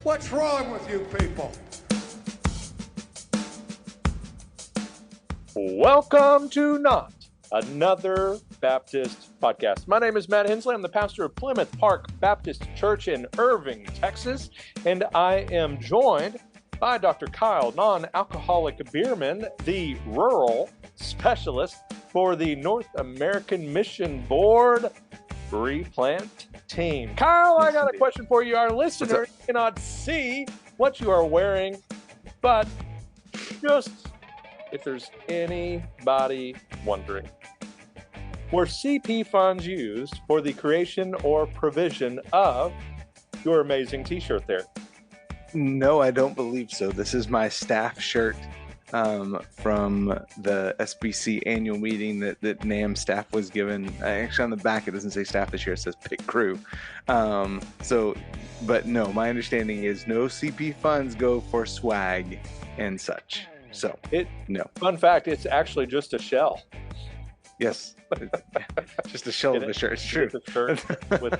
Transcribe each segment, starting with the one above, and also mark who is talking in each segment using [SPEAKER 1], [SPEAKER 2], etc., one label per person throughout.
[SPEAKER 1] What's wrong with you people?
[SPEAKER 2] Welcome to Not Another Baptist Podcast. My name is Matt Hensley. I'm the pastor of Plymouth Park Baptist Church in Irving, Texas, and I am joined by Dr. Kyle, non-alcoholic beerman, the rural specialist for the North American Mission Board Replant Team. Kyle, I got a question for you. Our listeners cannot see what you are wearing, but just if there's anybody wondering, were CP funds used for the creation or provision of your amazing t-shirt there?
[SPEAKER 3] No, I don't believe so. This is my staff shirt from the SBC annual meeting that NAM staff was given. Actually, on the back, it doesn't say staff this year, it says pit crew. But no, my understanding is no CP funds go for swag and such. So no.
[SPEAKER 2] Fun fact, it's actually just a shell.
[SPEAKER 3] Yes, just a shell of a shirt. It's true.
[SPEAKER 2] It's a shirt with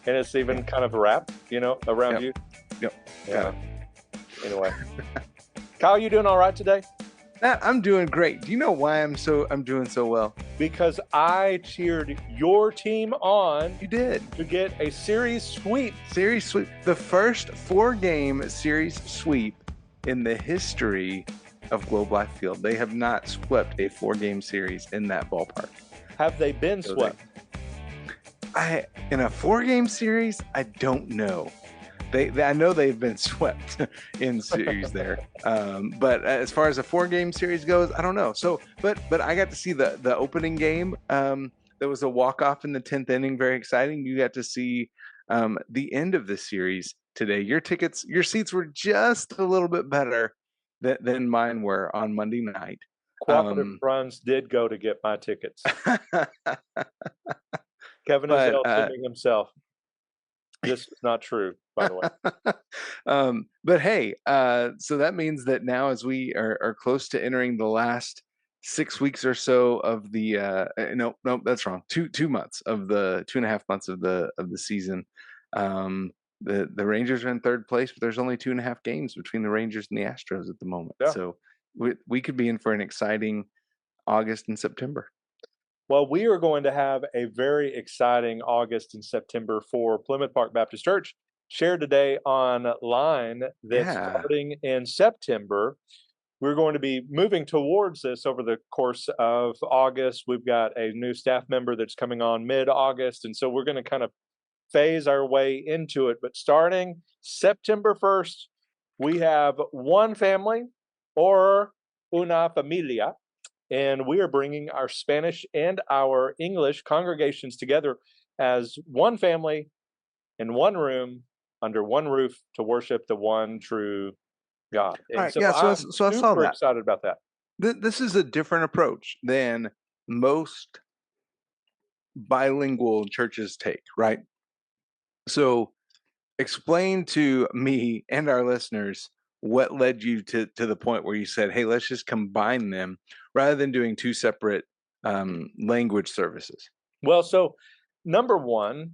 [SPEAKER 2] and it's even kind of wrapped, around you.
[SPEAKER 3] Yep.
[SPEAKER 2] Yeah. Anyway, Kyle, you doing all right today?
[SPEAKER 3] Matt, I'm doing great. Do you know why I'm doing so well?
[SPEAKER 2] Because I cheered your team on.
[SPEAKER 3] You did.
[SPEAKER 2] To get a series sweep.
[SPEAKER 3] Series sweep. The first 4-game series sweep in the history of Globe Life Field. They have not swept a 4-game series in that ballpark.
[SPEAKER 2] Have they been swept?
[SPEAKER 3] In a 4-game series, I don't know. I know they've been swept in series there, but as far as a 4-game series goes, I don't know. So, but I got to see the opening game. There was a walk-off in the 10th inning, very exciting. You got to see the end of the series today. Your seats were just a little bit better than mine were on Monday night.
[SPEAKER 2] Cooperative Funds did go to get my tickets. Kevin is sending himself. This is not true, by the way.
[SPEAKER 3] But hey, so that means that now, as we are close to entering the last 6 weeks or so of the no, that's wrong. 2 months of the 2.5 months of the season. The Rangers are in third place, but there's only 2.5 games between the Rangers and the Astros at the moment. Yeah. So we could be in for an exciting August and September.
[SPEAKER 2] Well, we are going to have a very exciting August and September for Plymouth Park Baptist Church. Shared today online that starting in September, we're going to be moving towards this over the course of August. We've got a new staff member that's coming on mid-August, and so we're going to kind of phase our way into it. But starting September 1st, we have one family, or una familia, and we are bringing our Spanish and our English congregations together as one family in one room under one roof to worship the one true God. And
[SPEAKER 3] right, so I saw that.
[SPEAKER 2] Super excited about that.
[SPEAKER 3] This is a different approach than most bilingual churches take, right? So explain to me and our listeners what led you to the point where you said, hey, let's just combine them rather than doing 2 separate language services.
[SPEAKER 2] Well, so number one,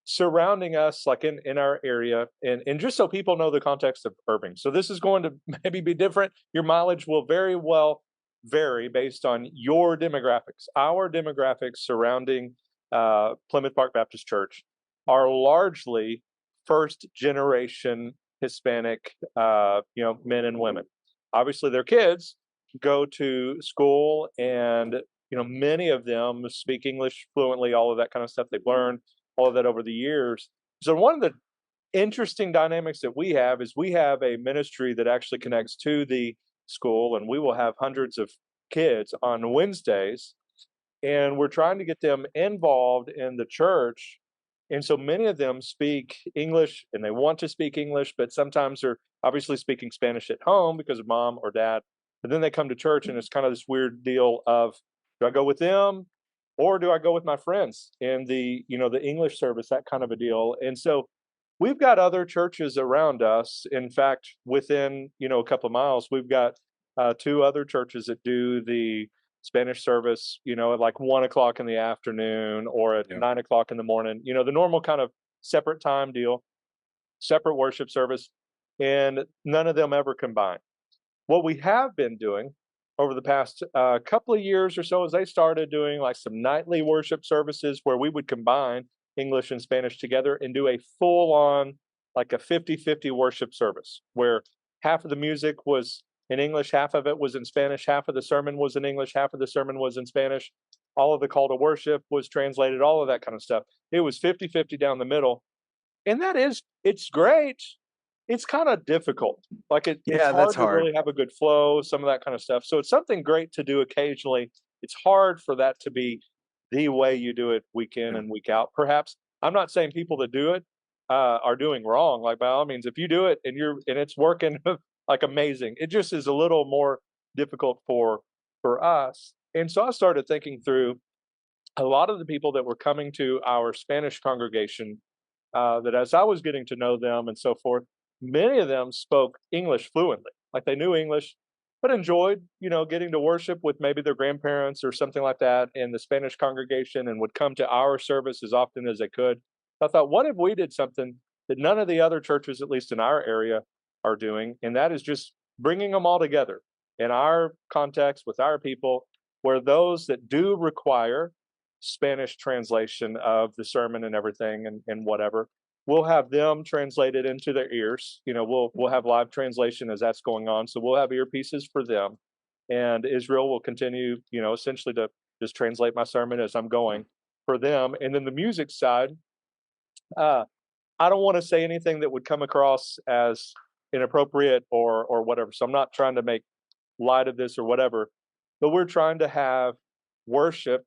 [SPEAKER 2] surrounding us, like in our area, and just so people know the context of Irving. So this is going to maybe be different. Your mileage will very well vary based on your demographics. Our demographics surrounding Plymouth Park Baptist Church are largely first generation Hispanic, men and women. Obviously, their kids go to school, and many of them speak English fluently. All of that kind of stuff they've learned, all of that over the years. So one of the interesting dynamics that we have is we have a ministry that actually connects to the school, and we will have hundreds of kids on Wednesdays, and we're trying to get them involved in the church. And so many of them speak English, and they want to speak English, but sometimes they're obviously speaking Spanish at home because of mom or dad. But then they come to church, and it's kind of this weird deal of, do I go with them or do I go with my friends in the English service, that kind of a deal. And so we've got other churches around us. In fact, within, a couple of miles, we've got 2 other churches that do the Spanish service, at like 1 o'clock in the afternoon or at 9 o'clock in the morning, the normal kind of separate time deal. separate worship service, and none of them ever combined. What we have been doing over the past couple of years or so is they started doing like some nightly worship services where we would combine English and Spanish together and do a full on, like a 50-50 worship service where half of the music was in English, half of it was in Spanish, half of the sermon was in English, half of the sermon was in Spanish. All of the call to worship was translated, all of that kind of stuff. It was 50-50 down the middle. And it's great. It's kind of difficult. Like it's
[SPEAKER 3] Yeah, that's
[SPEAKER 2] hard to
[SPEAKER 3] hard.
[SPEAKER 2] really have a good flow, some of that kind of stuff. So it's something great to do occasionally. It's hard for that to be the way you do it week in
[SPEAKER 3] Yeah.
[SPEAKER 2] and week out. Perhaps I'm not saying people that do it are doing wrong. Like by all means, if you do it and it's working like amazing, it just is a little more difficult for us. And so I started thinking through a lot of the people that were coming to our Spanish congregation, that as I was getting to know them and so forth, many of them spoke English fluently, like they knew English, but enjoyed, getting to worship with maybe their grandparents or something like that in the Spanish congregation and would come to our service as often as they could. I thought, what if we did something that none of the other churches, at least in our area, are doing? And that is just bringing them all together in our context with our people, where those that do require Spanish translation of the sermon and everything and whatever, we'll have them translated into their ears. We'll have live translation as that's going on. So we'll have earpieces for them. And Israel will continue, essentially to just translate my sermon as I'm going for them. And then the music side, uh, I don't want to say anything that would come across as inappropriate or whatever. So I'm not trying to make light of this or whatever, but we're trying to have worship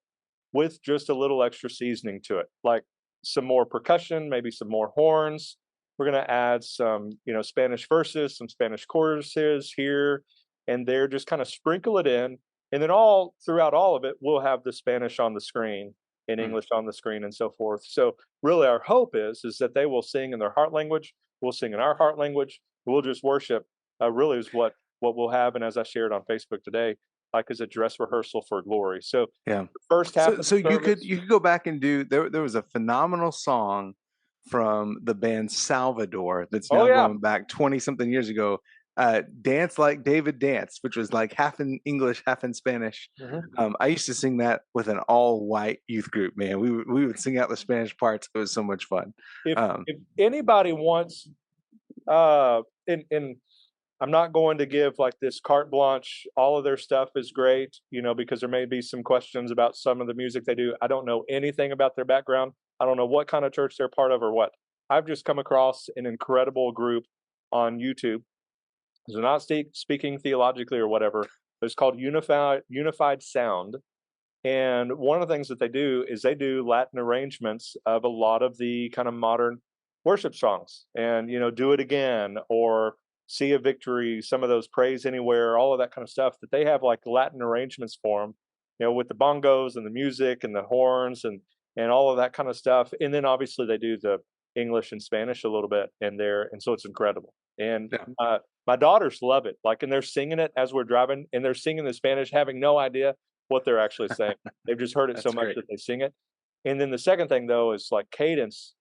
[SPEAKER 2] with just a little extra seasoning to it, like some more percussion, maybe some more horns. We're going to add some, Spanish verses, some Spanish choruses here and there, just kind of sprinkle it in. And then all throughout all of it, we'll have the Spanish on the screen and
[SPEAKER 3] Mm.
[SPEAKER 2] English on the screen and so forth. So really our hope is that they will sing in their heart language. We'll sing in our heart language. We'll just worship, really is what we'll have. And as I shared on Facebook today, like as a dress rehearsal for glory. So
[SPEAKER 3] Yeah.
[SPEAKER 2] the first half
[SPEAKER 3] So,
[SPEAKER 2] of the
[SPEAKER 3] so
[SPEAKER 2] service,
[SPEAKER 3] you could go back and do there was a phenomenal song from the band Salvador that's
[SPEAKER 2] oh
[SPEAKER 3] now
[SPEAKER 2] yeah,
[SPEAKER 3] going back 20 something years ago. Dance Like David Dance, which was like half in English, half in Spanish.
[SPEAKER 2] Mhm.
[SPEAKER 3] I used to sing that with an all white youth group, man. We would sing out the Spanish parts. It was so much fun.
[SPEAKER 2] if
[SPEAKER 3] Um,
[SPEAKER 2] if anybody wants, and I'm not going to give like this carte blanche. All of their stuff is great, because there may be some questions about some of the music they do. I don't know anything about their background. I don't know what kind of church they're part of or what. I've just come across an incredible group on YouTube. They're not speaking theologically or whatever. It's called Unified Sound. And one of the things that they do is they do Latin arrangements of a lot of the kind of modern worship songs and, Do It Again or See a Victory, some of those Praise Anywhere, all of that kind of stuff that they have like Latin arrangements for them, with the bongos and the music and the horns and all of that kind of stuff. And then obviously they do the English and Spanish a little bit in there. And so it's incredible. And
[SPEAKER 3] yeah.
[SPEAKER 2] my daughters love it. Like, and they're singing it as we're driving and they're singing the Spanish, having no idea what they're actually saying. They've just heard it so
[SPEAKER 3] That's
[SPEAKER 2] much
[SPEAKER 3] great.
[SPEAKER 2] that they sing it. And then the second thing though is like Cadence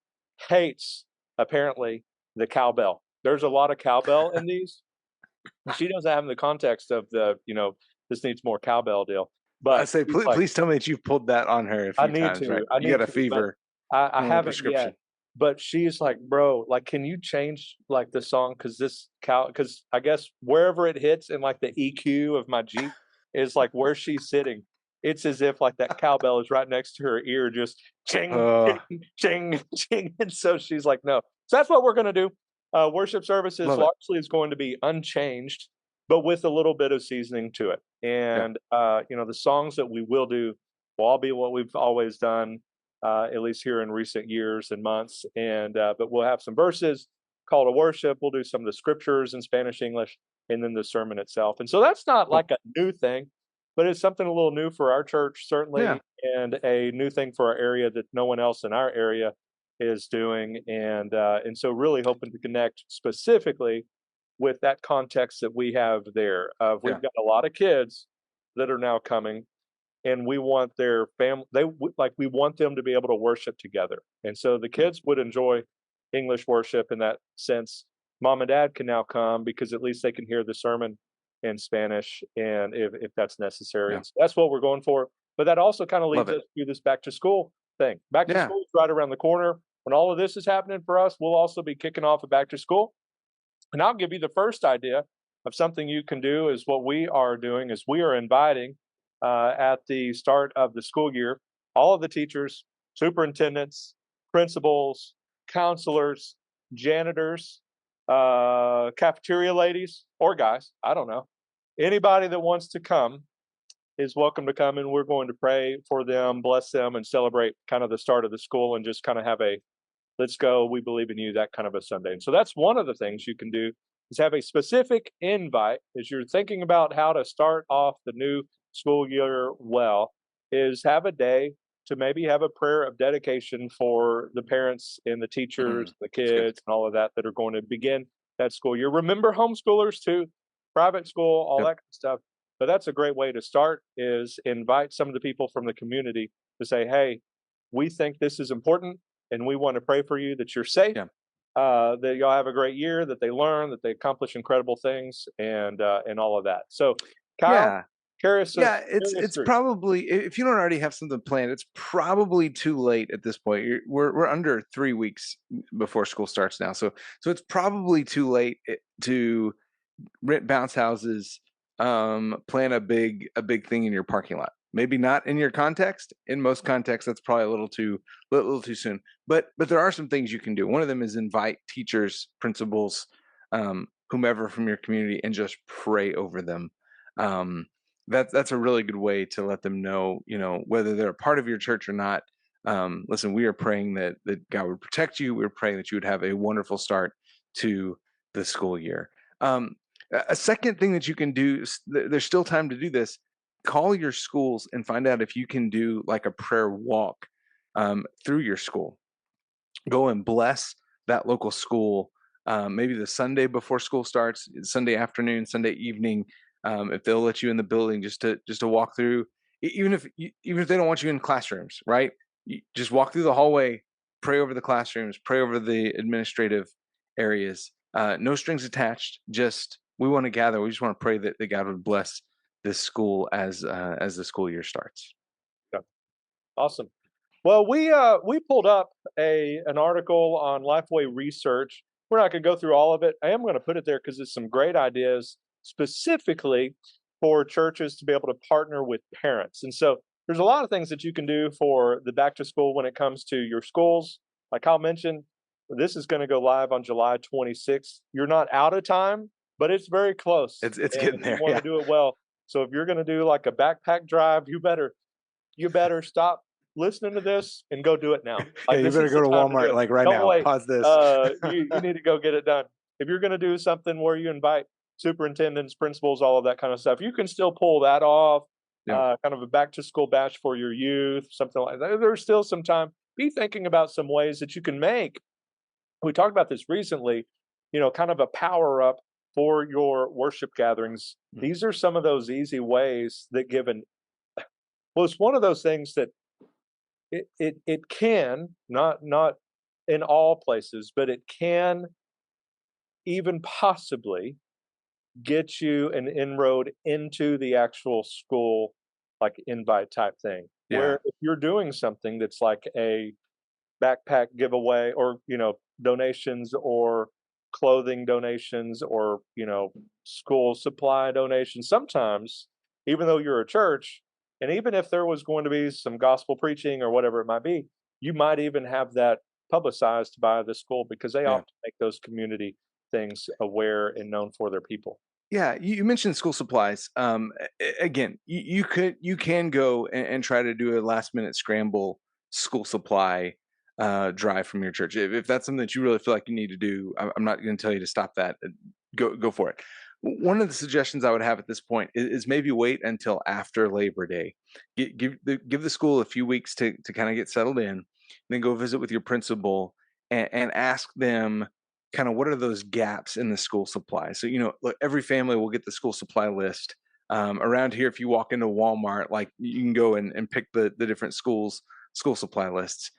[SPEAKER 2] hates apparently the cowbell. There's a lot of cowbell in these. She doesn't have the context of this needs more cowbell deal.
[SPEAKER 3] I
[SPEAKER 2] But
[SPEAKER 3] say,
[SPEAKER 2] she's
[SPEAKER 3] please,
[SPEAKER 2] like,
[SPEAKER 3] please tell me that you've pulled that on her a
[SPEAKER 2] I
[SPEAKER 3] few
[SPEAKER 2] need
[SPEAKER 3] times, right?
[SPEAKER 2] to, I
[SPEAKER 3] You got
[SPEAKER 2] need
[SPEAKER 3] a
[SPEAKER 2] to, but
[SPEAKER 3] fever
[SPEAKER 2] I haven't
[SPEAKER 3] prescription.
[SPEAKER 2] yet. But she's like, bro, like, can you change like the song? Because I guess wherever it hits in like the EQ of my Jeep is like where she's sitting. It's as if like that cowbell is right next to her ear, just ching,
[SPEAKER 3] Uh,
[SPEAKER 2] ching, ching, ching. And so she's like, no. So that's what we're going to do. Worship services
[SPEAKER 3] love it.
[SPEAKER 2] largely is going to be unchanged, but with a little bit of seasoning to it.
[SPEAKER 3] Yeah.
[SPEAKER 2] And, the songs that we will do will all be what we've always done, at least here in recent years and months. And but we'll have some verses, call to worship. We'll do some of the scriptures in Spanish, English, and then the sermon itself. And so that's not
[SPEAKER 3] Cool.
[SPEAKER 2] like a new thing, but it's something a little new for our church,
[SPEAKER 3] Yeah.
[SPEAKER 2] certainly, and a new thing for our area that no one else in our area is doing. And so really hoping to connect specifically with that context that we have there.
[SPEAKER 3] Yeah.
[SPEAKER 2] We've got a lot of kids that are now coming and we want their family we want them to be able to worship together, and so the kids would enjoy English worship in that sense, mom and dad can now come because at least they can hear the sermon in Spanish, and if that's necessary.
[SPEAKER 3] Yeah.
[SPEAKER 2] And so that's what we're going for. But that also kind of
[SPEAKER 3] Love
[SPEAKER 2] leads
[SPEAKER 3] it.
[SPEAKER 2] us to this back to school thing. Back to
[SPEAKER 3] Yeah.
[SPEAKER 2] school is right around the corner. When all of this is happening for us, we'll also be kicking off a back to school. And I'll give you the first idea of something you can do is what we are doing is we are inviting at the start of the school year, all of the teachers, superintendents, principals, counselors, janitors, cafeteria ladies or guys, I don't know. Anybody that wants to come is welcome to come, and we're going to pray for them, bless them, and celebrate kind of the start of the school and just kind of have a let's go, we believe in you, that kind of a Sunday. And so that's one of the things you can do is have a specific invite as you're thinking about how to start off the new school year well, is have a day to maybe have a prayer of dedication for the parents and the teachers, the
[SPEAKER 3] That's good.
[SPEAKER 2] kids, and all of that that are going to begin that school year. Remember homeschoolers too, private school, all
[SPEAKER 3] Yep.
[SPEAKER 2] that kind of stuff. But that's a great way to start is invite some of the people from the community to say, hey, we think this is important and we want to pray for you that you're safe,
[SPEAKER 3] Yeah.
[SPEAKER 2] that y'all have a great year, that they learn, that they accomplish incredible things, and all of that. So, Kyle,
[SPEAKER 3] Yeah.
[SPEAKER 2] curious,
[SPEAKER 3] Yeah, it's
[SPEAKER 2] curious group.
[SPEAKER 3] probably if you don't already have something planned, it's probably too late at this point. We're under 3 weeks before school starts now, so it's probably too late to rent bounce houses, plan a big thing in your parking lot. Maybe not in your context. In most contexts, that's probably a little too soon. But there are some things you can do. One of them is invite teachers, principals, whomever from your community, and just pray over them. That's a really good way to let them know, whether they're a part of your church or not. Listen, we are praying that God would protect you. We're praying that you would have a wonderful start to the school year. A second thing that you can do, there's still time to do this. Call your schools and find out if you can do like a prayer walk through your school. Go and bless that local school. Maybe the Sunday before school starts, Sunday afternoon, Sunday evening, if they'll let you in the building just to walk through, even if they don't want you in classrooms, right? You just walk through the hallway, pray over the classrooms, pray over the administrative areas. No strings attached. Just we want to gather. We just want to pray that God would bless this school as the school year starts.
[SPEAKER 2] Yeah. Awesome. Well, we pulled up an article on Lifeway Research. We're not going to go through all of it. I am going to put it there because it's some great ideas specifically for churches to be able to partner with parents. And so there's a lot of things that you can do for the back to school when it comes to your schools. Like Kyle mentioned, this is going to go live on July 26th. You're not out of time, but it's very close.
[SPEAKER 3] It's
[SPEAKER 2] And
[SPEAKER 3] getting there.
[SPEAKER 2] you want
[SPEAKER 3] Yeah.
[SPEAKER 2] to do it well. So if you're going to do like a backpack drive, you better stop listening to this and go do it now.
[SPEAKER 3] Yeah, you
[SPEAKER 2] this
[SPEAKER 3] better
[SPEAKER 2] is
[SPEAKER 3] go
[SPEAKER 2] the
[SPEAKER 3] to
[SPEAKER 2] time do
[SPEAKER 3] Walmart
[SPEAKER 2] it.
[SPEAKER 3] like right
[SPEAKER 2] Don't
[SPEAKER 3] now.
[SPEAKER 2] wait.
[SPEAKER 3] Pause this.
[SPEAKER 2] You need to go get it done. If you're going to do something where you invite superintendents, principals, all of that kind of stuff, you can still pull that off.
[SPEAKER 3] Yeah.
[SPEAKER 2] Kind of a back to school bash for your youth, something like that. There's still some time. Be thinking about some ways that you can make. We talked about this recently. Kind of a power up for your worship gatherings. These are some of those easy ways that well, it's one of those things that it can not in all places, but it can even possibly get you an inroad into the actual school, like invite type thing.
[SPEAKER 3] Yeah.
[SPEAKER 2] Where if you're doing something that's like a backpack giveaway or donations or clothing donations or school supply donations, sometimes even though you're a church and even if there was going to be some gospel preaching or whatever it might be, you might even have that publicized by the school because they
[SPEAKER 3] Yeah.
[SPEAKER 2] often make those community things aware and known for their people.
[SPEAKER 3] Yeah, you mentioned school supplies. Again, you can go and try to do a last minute scramble school supply drive from your church. If that's something that you really feel like you need to do, I'm not going to tell you to stop that. Go for it. One of the suggestions I would have at this point is maybe wait until after Labor Day. Give the school a few weeks to kind of get settled in, and then go visit with your principal and ask them kind of what are those gaps in the school supply. So look, every family will get the school supply list. Around here, if you walk into Walmart, like you can go and pick the different school supply lists.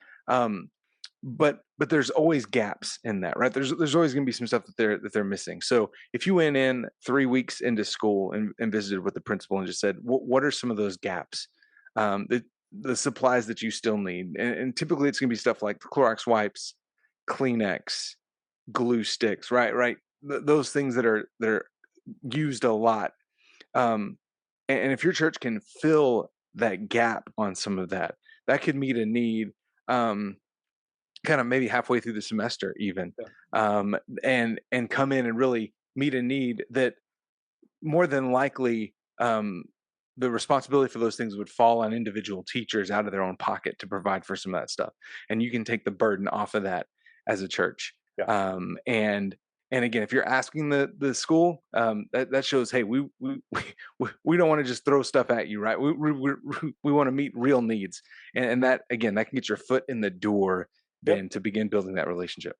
[SPEAKER 3] but there's always gaps in that, right? There's always going to be some stuff that they're missing. So if you went in 3 weeks into school and visited with the principal and just said, what are some of those gaps, the supplies that you still need, and typically it's going to be stuff like Clorox wipes, Kleenex, glue sticks, right? Those things that are used a lot. And if your church can fill that gap on some of that, that could meet a need. Kind of maybe halfway through the semester even, and come in and really meet a need that more than likely the responsibility for those things would fall on individual teachers out of their own pocket to provide for some of that stuff, and you can take the burden off of that as a church. And again, if you're asking the school, that shows, hey, we don't want to just throw stuff at you, right? We want to meet real needs, and that, again, that can get your foot in the door then to begin building that relationship.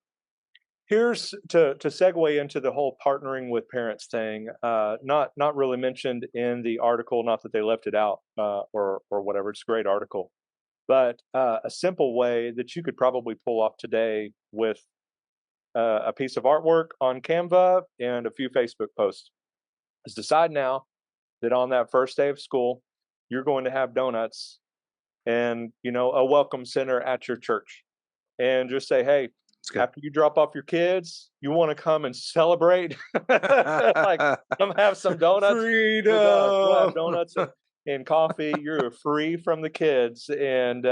[SPEAKER 2] Here's to segue into the whole partnering with parents thing. Not really mentioned in the article. Not that they left it out or whatever. It's a great article, but a simple way that you could probably pull off today with a piece of artwork on Canva and a few Facebook posts is decide now that on that first day of school you're going to have donuts and a welcome center at your church, and just say, hey, after you drop off your kids, you want to come and celebrate? Like, come have some donuts.
[SPEAKER 3] Freedom.
[SPEAKER 2] We'll have donuts and coffee. You're free from the kids, and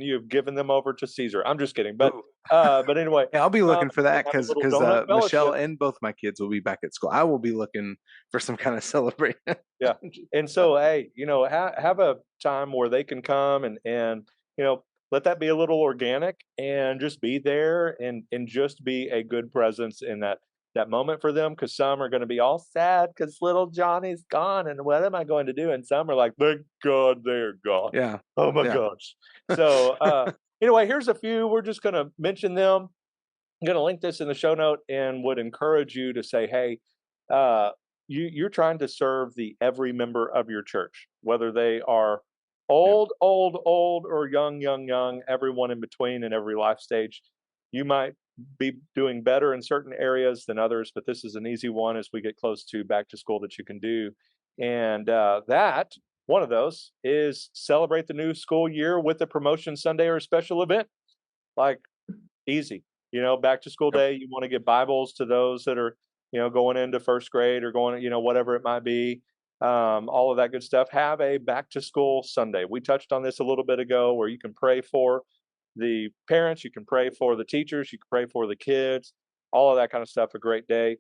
[SPEAKER 2] you've given them over to Caesar. I'm just kidding, but anyway,
[SPEAKER 3] yeah, I'll be looking for that because Michelle and both my kids will be back at school. I will be looking for some kind of celebration.
[SPEAKER 2] Yeah, and so hey, have a time where they can come and let that be a little organic and just be there and just be a good presence in that moment for them, because some are going to be all sad because little Johnny's gone and what am I going to do? And some are like, thank God they're gone.
[SPEAKER 3] Yeah.
[SPEAKER 2] Oh my gosh. So anyway, here's a few. We're just going to mention them. I'm going to link this in the show note and would encourage you to say, hey, you're trying to serve every member of your church, whether they are old, or young, everyone in between in every life stage. You might be doing better in certain areas than others, but this is an easy one as we get close to back to school that you can do. And that one of those is celebrate the new school year with a promotion Sunday or a special event. Like, easy, back to school day, you want to give Bibles to those that are, going into first grade or going, whatever it might be. All of that good stuff. Have a back to school Sunday. We touched on this a little bit ago, where you can pray for the parents, you can pray for the teachers, you can pray for the kids, all of that kind of stuff. A great day.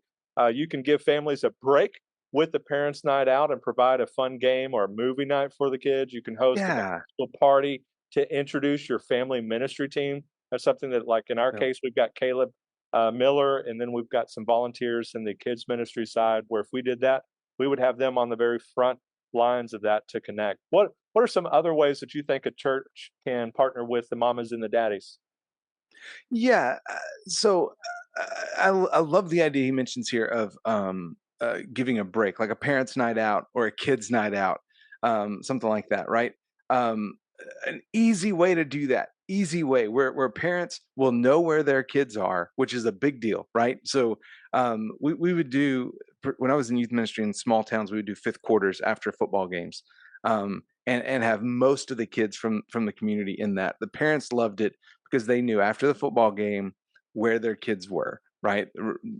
[SPEAKER 2] You can give families a break with the parents' night out and provide a fun game or a movie night for the kids. You can host a party to introduce your family ministry team. That's something that, like in our case, we've got Caleb Miller, and then we've got some volunteers in the kids ministry side, where if we did that, we would have them on the very front lines of that to connect. What are some other ways that you think a church can partner with the mamas and the daddies?
[SPEAKER 3] Yeah. So I love the idea he mentions here of giving a break, like a parents' night out or a kids' night out, something like that, right? An easy way to do that. Easy way where parents will know where their kids are, which is a big deal, right? So we would do, when I was in youth ministry in small towns, we would do fifth quarters after football games, and have most of the kids from the community in that. The parents loved it because they knew after the football game where their kids were, right?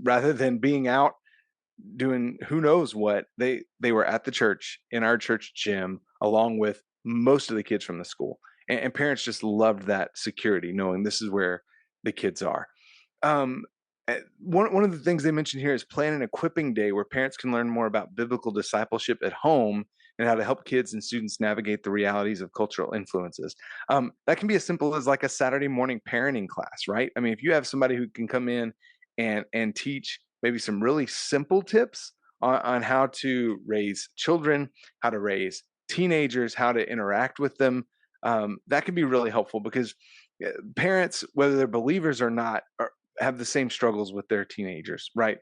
[SPEAKER 3] Rather than being out doing who knows what, they were at the church, in our church gym, along with most of the kids from the school. And parents just loved that security, knowing this is where the kids are. One of the things they mentioned here is plan an equipping day where parents can learn more about biblical discipleship at home and how to help kids and students navigate the realities of cultural influences. That can be as simple as like a Saturday morning parenting class, right? I mean, if you have somebody who can come in and teach maybe some really simple tips on how to raise children, how to raise teenagers, how to interact with them, that can be really helpful, because parents, whether they're believers or not, have the same struggles with their teenagers, right?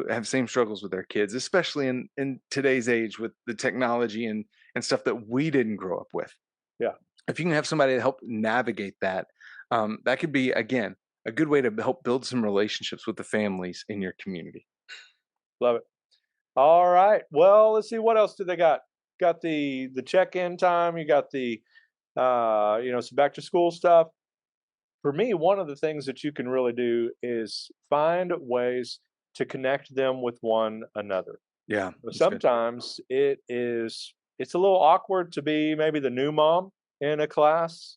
[SPEAKER 3] Have same struggles with their kids, especially in today's age with the technology and stuff that we didn't grow up with.
[SPEAKER 2] Yeah.
[SPEAKER 3] If you can have somebody to help navigate that, that could be, again, a good way to help build some relationships with the families in your community.
[SPEAKER 2] Love it. All right. Well, let's see what else do they got. Got the check-in time. You got the some back to school stuff. For me, one of the things that you can really do is find ways to connect them with one another.
[SPEAKER 3] Yeah, that's good.
[SPEAKER 2] Sometimes it's a little awkward to be maybe the new mom in a class,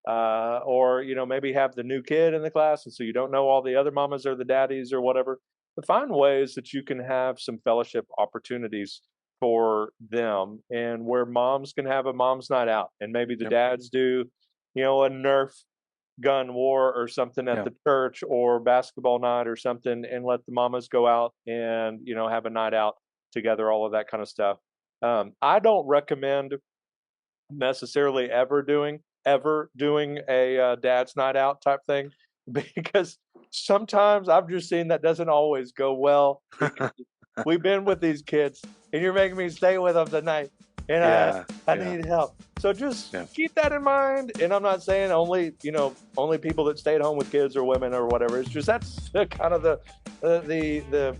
[SPEAKER 2] or maybe have the new kid in the class, and so you don't know all the other mamas or the daddies or whatever. But find ways that you can have some fellowship opportunities for them, and where moms can have a mom's night out, and maybe the
[SPEAKER 3] Yep.
[SPEAKER 2] dads do, a Nerf gun war or something at
[SPEAKER 3] Yeah.
[SPEAKER 2] the church, or basketball night or something, and let the mamas go out and have a night out together, all of that kind of stuff. I don't recommend necessarily ever doing a dad's night out type thing, because sometimes I've just seen that doesn't always go well. Because we've been with these kids and you're making me stay with them tonight, and
[SPEAKER 3] Yeah,
[SPEAKER 2] I
[SPEAKER 3] yeah.
[SPEAKER 2] need help. So just
[SPEAKER 3] Yeah.
[SPEAKER 2] keep that in mind. And I'm not saying only people that stay at home with kids or women or whatever. It's just that's the kind of the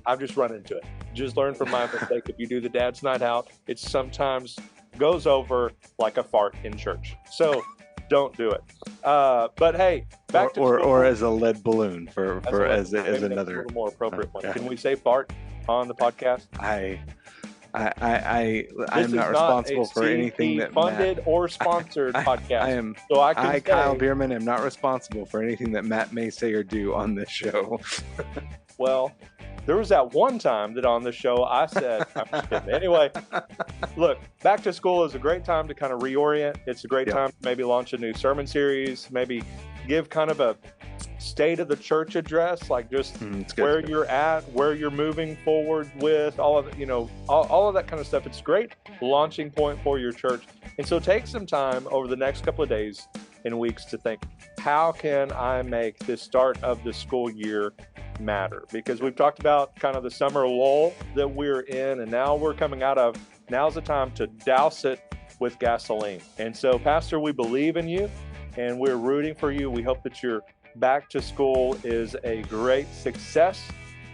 [SPEAKER 2] I've just run into it. Just learn from my mistake. If you do the dad's night out, it sometimes goes over like a fart in church. So don't do it. But hey, back to
[SPEAKER 3] or
[SPEAKER 2] school.
[SPEAKER 3] as a lead balloon for
[SPEAKER 2] Maybe
[SPEAKER 3] as
[SPEAKER 2] that's
[SPEAKER 3] another.
[SPEAKER 2] a little more appropriate one.
[SPEAKER 3] yeah.
[SPEAKER 2] Can we say fart on the podcast?
[SPEAKER 3] I'm not responsible for anything that
[SPEAKER 2] funded or sponsored podcast.
[SPEAKER 3] I am.
[SPEAKER 2] So I can
[SPEAKER 3] Kyle
[SPEAKER 2] say,
[SPEAKER 3] Bierman, am not responsible for anything that Matt may say or do on this show.
[SPEAKER 2] well, there was that one time that on the show I said, I'm just kidding. Anyway, look, back to school is a great time to kind of reorient. It's a great
[SPEAKER 3] Yeah.
[SPEAKER 2] time to maybe launch a new sermon series, maybe give kind of a state of the church address, like just
[SPEAKER 3] It's good.
[SPEAKER 2] where you're at, where you're moving forward with all of it, all of that kind of stuff. It's a great launching point for your church. And so take some time over the next couple of days and weeks to think, how can I make this start of the school year matter? Because we've talked about kind of the summer lull that we're in, and now we're coming out of, now's the time to douse it with gasoline. And so, Pastor, we believe in you and we're rooting for you. We hope that your back to school is a great success,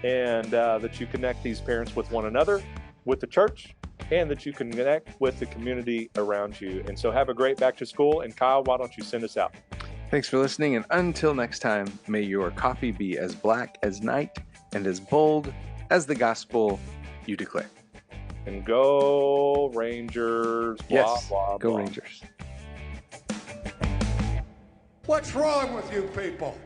[SPEAKER 2] and that you connect these parents with one another, with the church, and that you can connect with the community around you. And so have a great back to school. And Kyle, why don't you send us out?
[SPEAKER 3] Thanks for listening, and until next time, may your coffee be as black as night and as bold as the gospel you declare.
[SPEAKER 2] And go Rangers. Blah,
[SPEAKER 3] Yes,
[SPEAKER 2] blah,
[SPEAKER 3] go
[SPEAKER 2] blah.
[SPEAKER 3] Rangers.
[SPEAKER 1] What's wrong with you people?